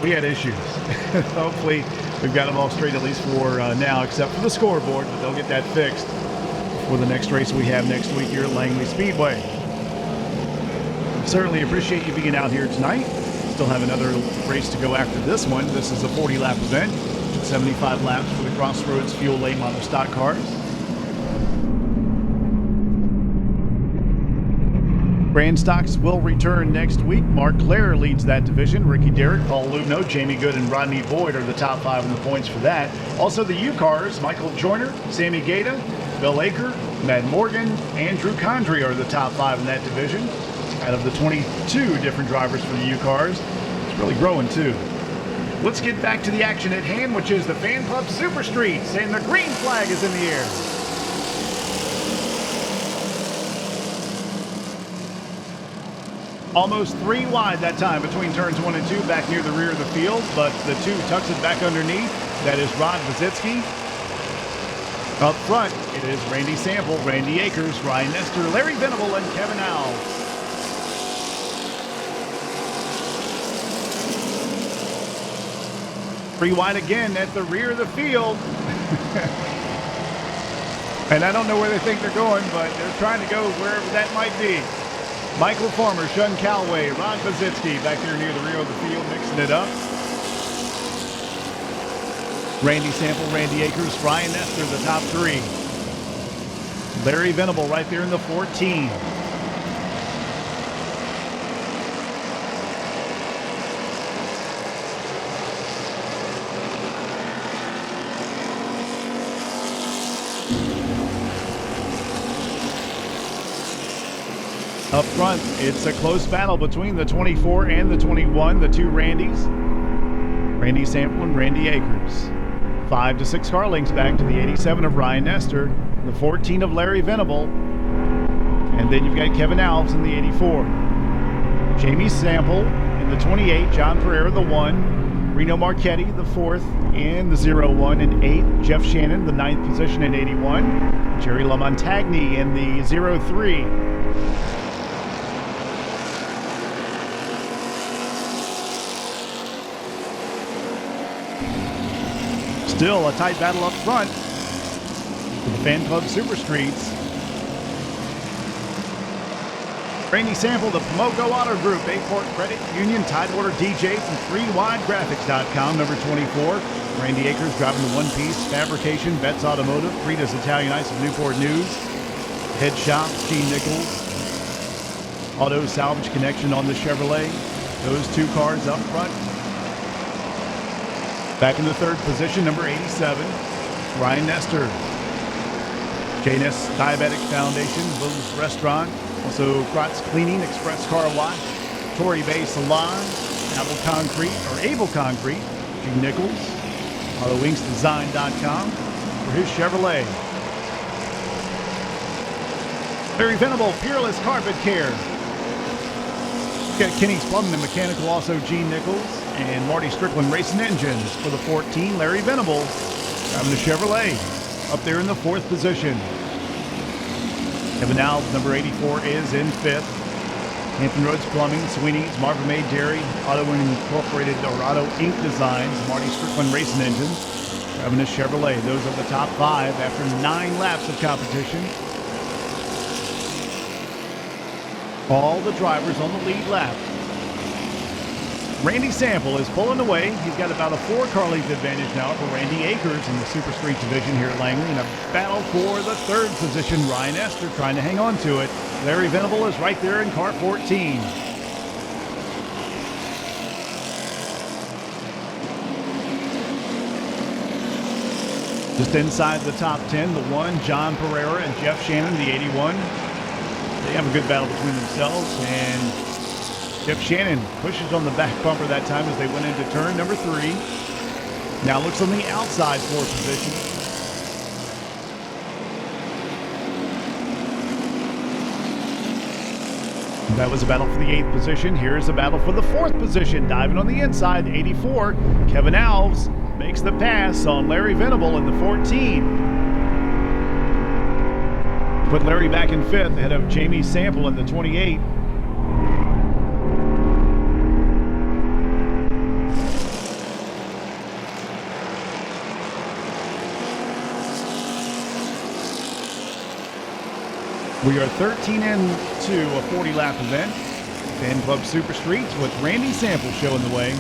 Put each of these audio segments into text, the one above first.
we had issues. Hopefully, we've got them all straight, at least for now, except for the scoreboard, but they'll get that fixed for the next race we have next week here at Langley Speedway. Certainly appreciate you being out here tonight. Still have another race to go after this one. This is a 40-lap event, 75 laps for the Crossroads Fuel Late Model Stock Cars. Grand Stocks will return next week. Mark Clare leads that division. Ricky Derrick, Paul Lubno, Jamie Good, and Rodney Boyd are the top 5 in the points for that. Also the U-Cars, Michael Joyner, Sammy Gaeta, Bill Aker, Matt Morgan, Andrew Condrey are the top 5 in that division. Out of the 22 different drivers for the U-Cars, it's really growing too. Let's get back to the action at hand, which is the Fan Club Super Streets, and the green flag is in the air. Almost 3 wide that time between turns 1 and 2, back near the rear of the field, but the 2 tucks it back underneath. That is Rod Vizitsky. Up front, it is Randy Sample, Randy Akers, Ryan Nestor, Larry Venable, and Kevin Alves. Three wide again at the rear of the field. And I don't know where they think they're going, but they're trying to go wherever that might be. Michael Farmer, Shun Calloway, Ron Vizitsky back there near the rear of the field, mixing it up. Randy Sample, Randy Akers, Ryan Nestor, the top 3. Larry Venable right there in the 14. Up front, it's a close battle between the 24 and the 21, the 2 Randys. Randy Sample and Randy Akers. 5 to 6 car lengths back to the 87 of Ryan Nestor, the 14 of Larry Venable, and then you've got Kevin Alves in the 84. Jamie Sample in the 28, John Pereira the 1, Reno Marchetti the 4th in the 01 and 8th, Jeff Shannon the 9th position in 81, Jerry LaMontagne in the 03. Still a tight battle up front for the Fan Club Super Streets. Randy Sample, the Pomogo Auto Group, Bayport Credit Union, Tidewater DJs, and 3widegraphics.com, number 24. Randy Akers driving the One Piece Fabrication, Betts Automotive, Rita's Italian Ice of Newport News, Head Shop, Gene Nichols, Auto Salvage Connection on the Chevrolet. Those 2 cars up front. Back in the 3rd position, number 87, Ryan Nestor. JNS Diabetic Foundation, Little's Restaurant, also Kratz Cleaning, Express Car Wash, Torrey Bay Salon, Able Concrete, Gene Nichols, AutoInksDesign.com for his Chevrolet. Larry Venable, Peerless Carpet Care. We've got Kenny's Plumbing and Mechanical, also Gene Nichols, and Marty Strickland Racing Engines for the 14, Larry Venable, driving the Chevrolet, up there in the 4th position. Kevin Alves, number 84, is in 5th. Hampton Roads Plumbing, Sweeney's, Marvin May Dairy, Auto Incorporated, or Auto Inc. Designs, Marty Strickland Racing Engines, driving the Chevrolet. Those are the top 5 after 9 laps of competition. All the drivers on the lead lap. Randy Sample is pulling away. He's got about a 4-car length advantage now for Randy Akers in the Super Street division here at Langley. In a battle for the 3rd position, Ryan Nestor trying to hang on to it. Larry Venable is right there in car 14. Just inside the top 10, the 1, John Pereira and Jeff Shannon, the 81. They have a good battle between themselves, and Jeff Shannon pushes on the back bumper that time as they went into turn number 3. Now looks on the outside 4th position. That was a battle for the 8th position. Here's a battle for the 4th position. Diving on the inside, 84. Kevin Alves makes the pass on Larry Venable in the 14. Put Larry back in 5th ahead of Jamie Sample in the 28. We are 13 into a 40-lap event. Fan Club Super Streets with Randy Sample showing the way.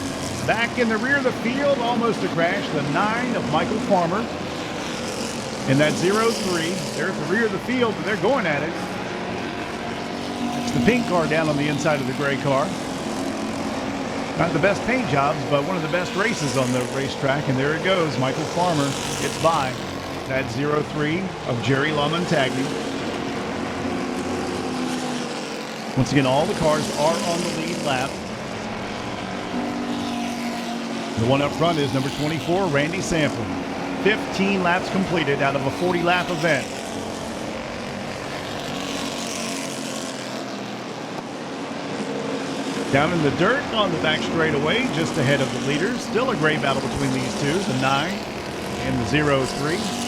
Back in the rear of the field, almost a crash, the 9 of Michael Farmer. In that 0-3, they're at the rear of the field, but they're going at it. It's the pink car down on the inside of the gray car. Not the best paint jobs, but one of the best races on the racetrack, and there it goes. Michael Farmer gets by that 0-3 of Jerry LaMontagne. Once again, all the cars are on the lead lap. The one up front is number 24, Randy Sample. 15 laps completed out of a 40-lap event. Down in the dirt on the back straightaway, just ahead of the leaders. Still a great battle between these two, the 9 and the 0-3.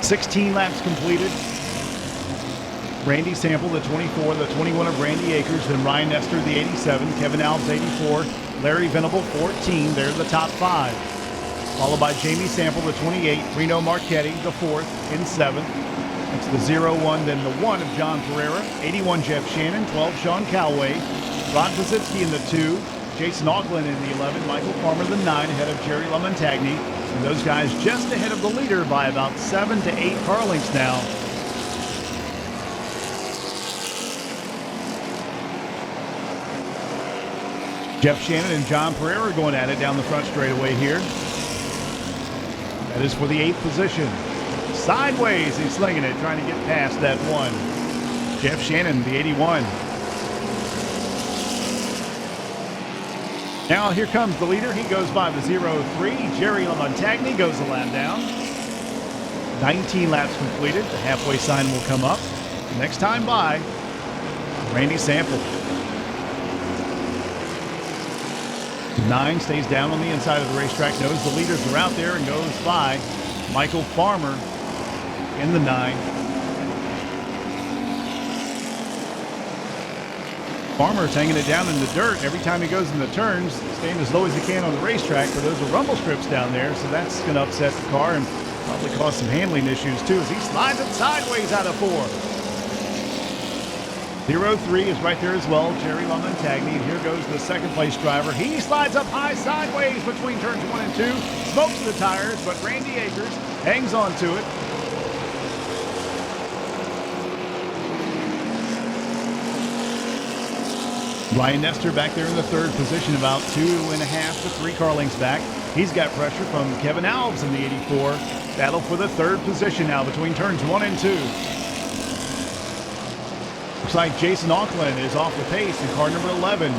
16 laps completed. Randy Sample, the 24, the 21 of Randy Akers, then Ryan Nestor, the 87, Kevin Alves, 84, Larry Venable, 14. They're the top 5. Followed by Jamie Sample, the 28, Reno Marchetti, the 4th, in 7th. That's the 0-1, then the 1 of John Pereira, 81 Jeff Shannon, 12 Sean Calloway, Rod Pazitsky in the 2, Jason Auckland in the 11, Michael Farmer the 9 ahead of Jerry LaMontagne. And those guys just ahead of the leader by about 7 to 8 car lengths now. Jeff Shannon and John Pereira going at it down the front straightaway here. That is for the 8th position. Sideways, he's slinging it, trying to get past that 1. Jeff Shannon, the 81. Now here comes the leader. He goes by the 0-3. Jerry LaMontagne goes a lap down. 19 laps completed. The halfway sign will come up. Next time by, Randy Sample. 9 stays down on the inside of the racetrack. Knows the leaders are out there and goes by Michael Farmer in the 9. Farmer's hanging it down in the dirt every time he goes in the turns, staying as low as he can on the racetrack, but those are rumble strips down there, so that's going to upset the car and probably cause some handling issues too as he slides it sideways out of 4. 0-3 is right there as well, Jerry LaMontagne. And here goes the second place driver. He slides up high sideways between turns 1 and 2, smokes the tires, but Randy Akers hangs on to it. Ryan Nestor back there in the 3rd position, about 2.5 to 3 car lengths back. He's got pressure from Kevin Alves in the 84. Battle for the 3rd position now between turns 1 and 2. Looks like Jason Auckland is off the pace in car number 11.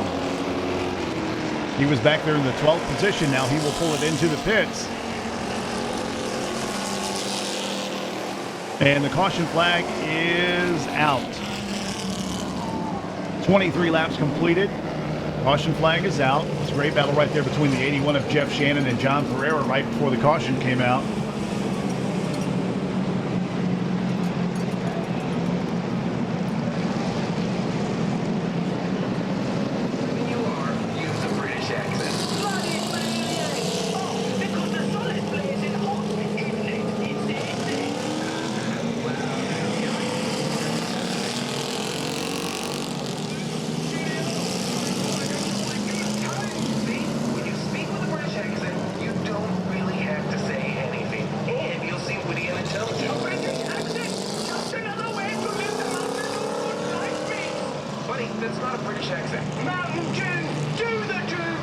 He was back there in the 12th position. Now he will pull it into the pits. And the caution flag is out. 23 laps completed. Caution flag is out. It's a great battle right there between the 81 of Jeff Shannon and John Pereira right before the caution came out. That's not a British accent. Mountain Dew, do the Dew.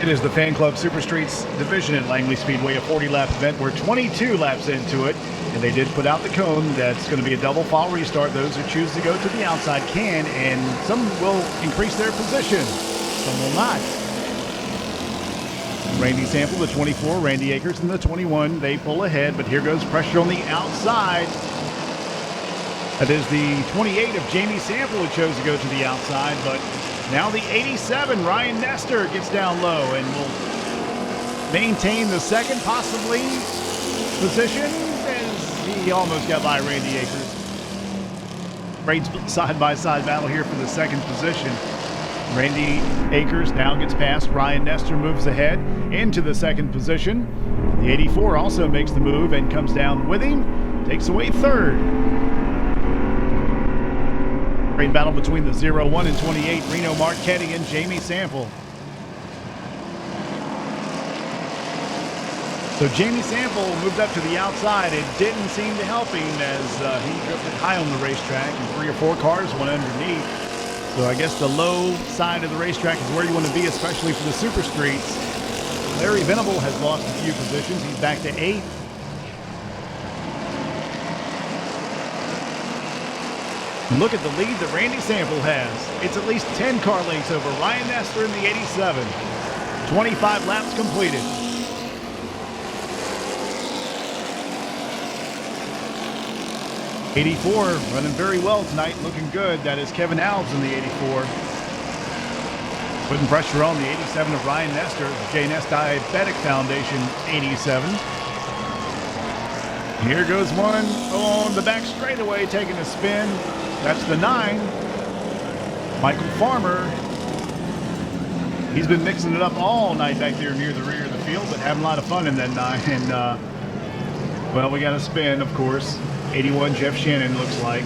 It is the Fan Club Super Streets division at Langley Speedway, a 40-lap event. We're 22 laps into it, and they did put out the cone. That's going to be a double file restart. Those who choose to go to the outside can, and some will increase their position. Some will not. Randy Sample, the 24, Randy Akers in the 21. They pull ahead, but here goes pressure on the outside. That is the 28 of Jamie Sample who chose to go to the outside, but now the 87, Ryan Nestor, gets down low and will maintain the second, possibly, position as he almost got by Randy Akers. Great side-by-side battle here for the second position. Randy Akers now gets past. Ryan Nestor moves ahead into the second position. The 84 also makes the move and comes down with him. Takes away third. Great battle between the 0-1 and 28, Reno Marchetti and Jamie Sample. So Jamie Sample moved up to the outside. It didn't seem to help him as he drifted high on the racetrack and 3 or 4 cars went underneath. So I guess the low side of the racetrack is where you want to be, especially for the super streets. Larry Venable has lost a few positions. He's back to 8th. Look at the lead that Randy Sample has. It's at least 10 car lengths over Ryan Nestor in the 87. 25 laps completed. '84 running very well tonight, looking good. That is Kevin Alves in the 84. Putting pressure on the 87 of Ryan Nestor, JNS Diabetic Foundation 87. Here goes one on the back straightaway, taking a spin. That's the 9. Michael Farmer. He's been mixing it up all night back there near the rear of the field, but having a lot of fun in that 9. And, well, we got a spin, of course. 81 Jeff Shannon looks like.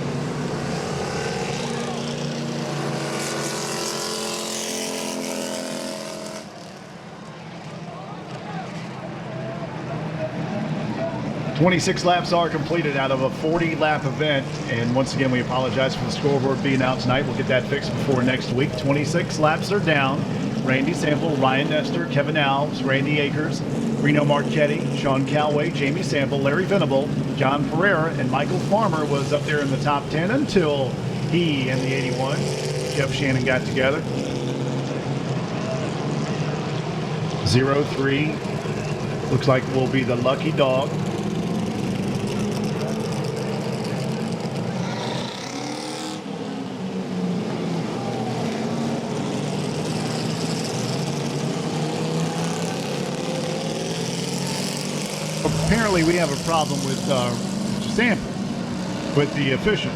"26 laps are completed out of a 40-lap event, and once again we apologize for the scoreboard being out tonight. We'll get that fixed before next week. 26 laps are down. Randy Sample, Ryan Nestor, Kevin Alves, Randy Akers, Reno Marchetti, Sean Calloway, Jamie Sample, Larry Venable, John Pereira, and Michael Farmer was up there in the top 10 until he and the 81, Jeff Shannon, got together. 03 looks like will be the lucky dog. Apparently we have a problem with Sample, with the officials.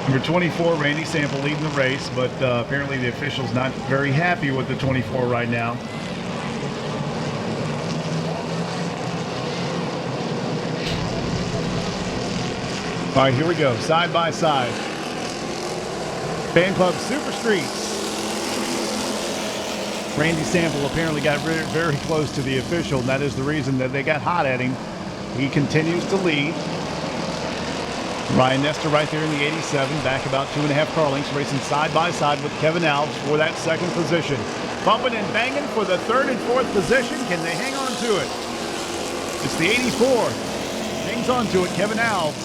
Number 24, Randy Sample leading the race, but apparently the official's not very happy with the 24 right now. All right, here we go, side by side. Fan Club Super Streets. Randy Sample apparently got very close to the official, and that is the reason that they got hot at him. He continues to lead. Ryan Nestor right there in the 87, back about 2.5 car lengths, racing side by side with Kevin Alves for that second position. Bumping and banging for the 3rd and 4th position. Can they hang on to it? It's the 84. Hangs on to it, Kevin Alves.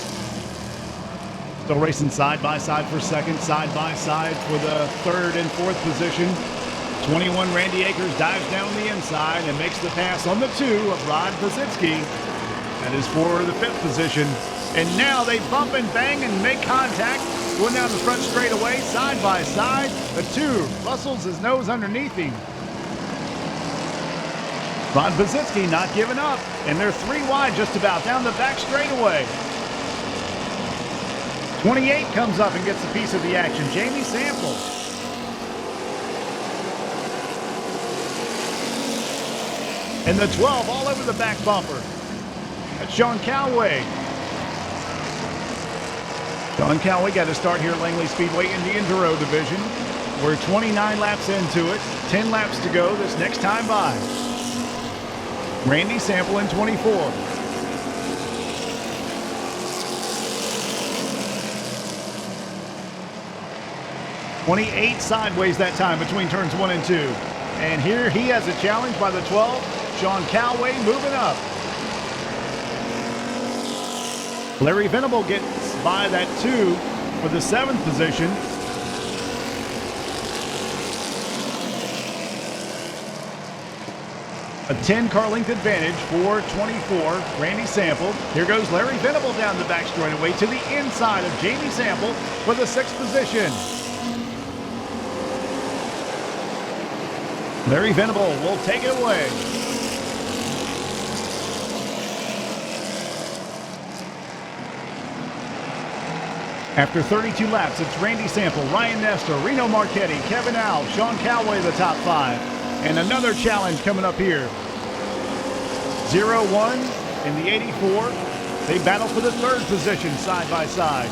Still racing side by side for second, side by side for the 3rd and 4th position. 21 Randy Akers dives down the inside and makes the pass on the 2 of Rod Pazitsky. That is for the 5th position. And now they bump and bang and make contact. Going down the front straightaway, side by side. The 2 rustles his nose underneath him. Rod Pazitsky not giving up. And they're 3 wide just about down the back straightaway. 28 comes up and gets a piece of the action. Jamie Sample. And the 12 all over the back bumper. That's Sean Calloway. Sean Calloway got to start here at Langley Speedway in the Enduro division. We're 29 laps into it. 10 laps to go this next time by. Randy Sample in 24. '28 sideways that time between turns 1 and 2. And here he has a challenge by the 12. Sean Calloway moving up. Larry Venable gets by that 2 for the 7th position. A 10 car length advantage for 24, Randy Sample. Here goes Larry Venable down the back straightaway to the inside of Jamie Sample for the 6th position. Larry Venable will take it away. After 32 laps, it's Randy Sample, Ryan Nestor, Reno Marchetti, Kevin Alves, Sean Calloway, the top 5. And another challenge coming up here. 0-1 in the 84. They battle for the 3rd position side by side.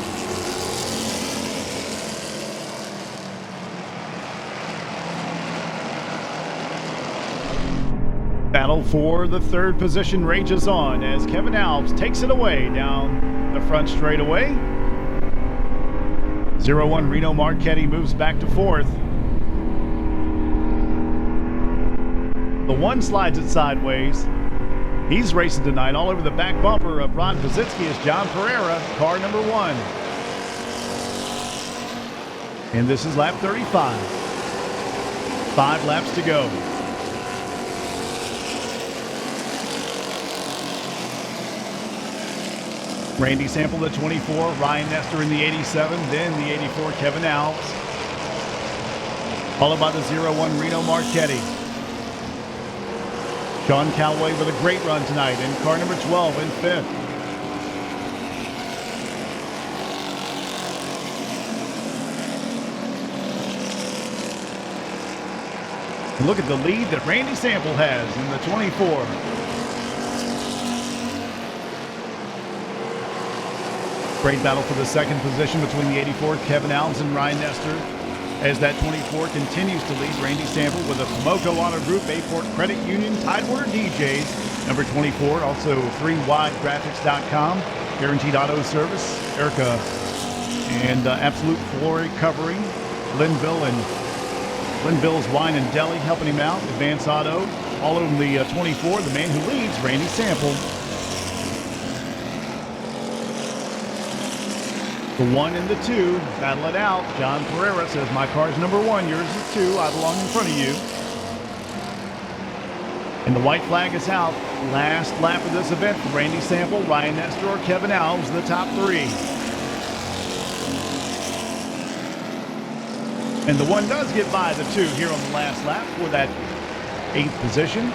Battle for the 3rd position rages on as Kevin Alves takes it away down the front straightaway. 0-1 Reno Marchetti moves back to 4th. The 1 slides it sideways. He's racing tonight all over the back bumper of Rod Vizitsky is John Pereira, car number 1. And this is lap 35. 5 laps to go. Randy Sample, the 24, Ryan Nestor in the 87, then the 84, Kevin Alves. Followed by the 0-1 Reno Marchetti. Sean Calloway with a great run tonight in car number 12 in 5th. And look at the lead that Randy Sample has in the 24. Great battle for the 2nd position between the 84, Kevin Alves, and Ryan Nestor. As that 24 continues to lead, Randy Sample with a Pomoco Auto Group, Bayport Credit Union, Tidewater DJs. Number 24, also 3widegraphics.com, Guaranteed Auto Service, Erica, and Absolute Floor Covering, Linville's Wine and Deli helping him out, Advance Auto. All of them the 24, the man who leads, Randy Sample. The 1 and the 2 battle it out. John Pereira says, my car's number 1, yours is 2. I belong in front of you. And the white flag is out. Last lap of this event for Randy Sample, Ryan Nestor, or Kevin Alves, the top 3. And the 1 does get by the 2 here on the last lap for that 8th position.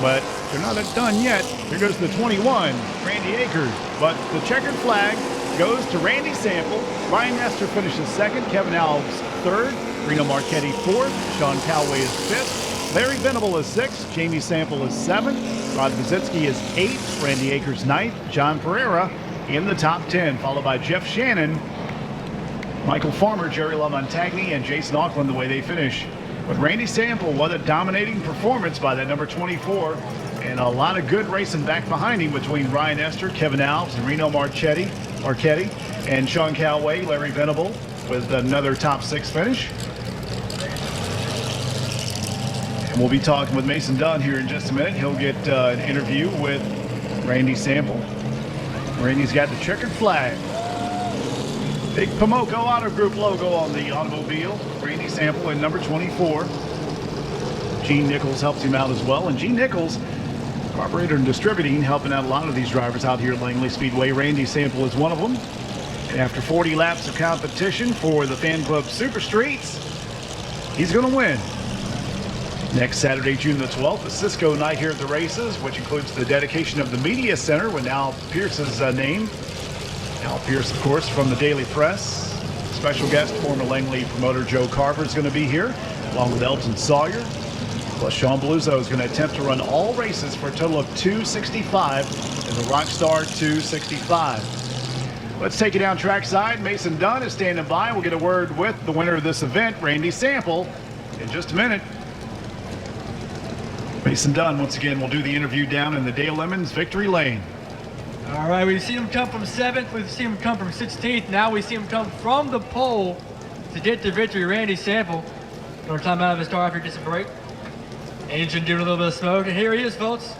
But they're not done yet. Here goes the 21, Randy Akers. But the checkered flag goes to Randy Sample. Ryan Nestor finishes 2nd, Kevin Alves 3rd, Reno Marchetti 4th, Sean Calloway is 5th, Larry Venable is 6th, Jamie Sample is 7th, Rod Vizitsky is 8th, Randy Akers 9th, John Pereira in the top 10, followed by Jeff Shannon, Michael Farmer, Jerry LaMontagne, and Jason Auckland the way they finish. But Randy Sample, what a dominating performance by that number 24, and a lot of good racing back behind him between Ryan Nestor, Kevin Alves, and Reno Marchetti, and Sean Calloway, Larry Venable with another top 6 finish. And we'll be talking with Mason Dunn here in just a minute. He'll get an interview with Randy Sample. Randy's got the checkered flag. Big Pomoco Auto Group logo on the automobile. Randy Sample in number 24. Gene Nichols helps him out as well. And Gene Nichols, carburetor and distributing, helping out a lot of these drivers out here at Langley Speedway. Randy Sample is one of them. And after 40 laps of competition for the Fan Club Super Streets, he's going to win. Next Saturday, June the 12th, a Cisco night here at the races, which includes the dedication of the Media Center with Al Pierce's name. Al Pierce, of course, from the Daily Press. Special guest, former Langley promoter Joe Carver is going to be here, along with Elton Sawyer. Plus, Sean Belluzzo is going to attempt to run all races for a total of 265 in the Rockstar 265. Let's take it down trackside. Mason Dunn is standing by. We'll get a word with the winner of this event, Randy Sample, in just a minute. Mason Dunn, once again, will do the interview down in the Dale Lemons Victory Lane. All right, we've seen him come from 7th. We've seen him come from 16th. Now we see him come from the pole to get to victory. Randy Sample. Going to climb out of his car after just a break. Engine doing a little bit of smoke, and here he is, folks.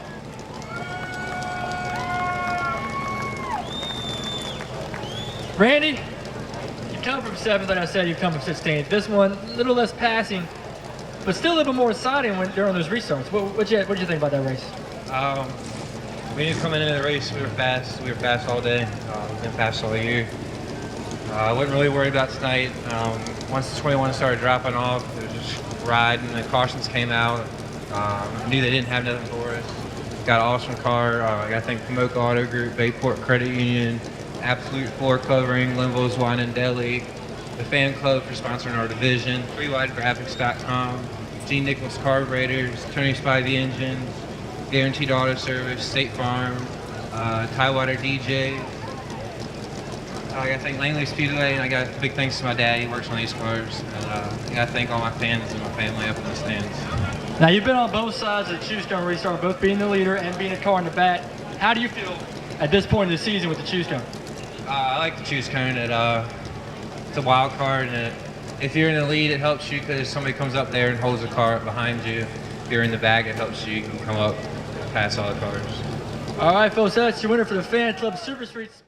Randy, you come from 7th, like I said, you come from 16th. This one, a little less passing, but still a little bit more exciting during those restarts. What'd you think about that race? We knew coming into the race, we were fast. We were fast all day. We've been fast all year. I wasn't really worried about tonight. Once the 21 started dropping off, it was just riding. The cautions came out. Knew they didn't have nothing for us. Got an awesome car. I got to thank Pomoco Auto Group, Bayport Credit Union, Absolute Floor Covering, Linville's Wine and Deli, the Fan Club for sponsoring our division, FreeWideGraphics.com, Gene Nichols Carburetors, Tony's by the Engines, Guaranteed Auto Service, State Farm, Tidewater DJ. I gotta thank Langley Speedway, and I got big thanks to my dad. He works on these cars. And I gotta thank all my fans and my family up in the stands. Now, you've been on both sides of the Chewstone restart, both being the leader and being a car in the back. How do you feel at this point in the season with the Chewstone? I like the Choose Cone. It's a wild card, and if you're in the lead, it helps you because somebody comes up there and holds the car up behind you. If you're in the back, it helps you. You can come up and pass all the cars. All right, folks, that's your winner for the Fan Club Super Streets.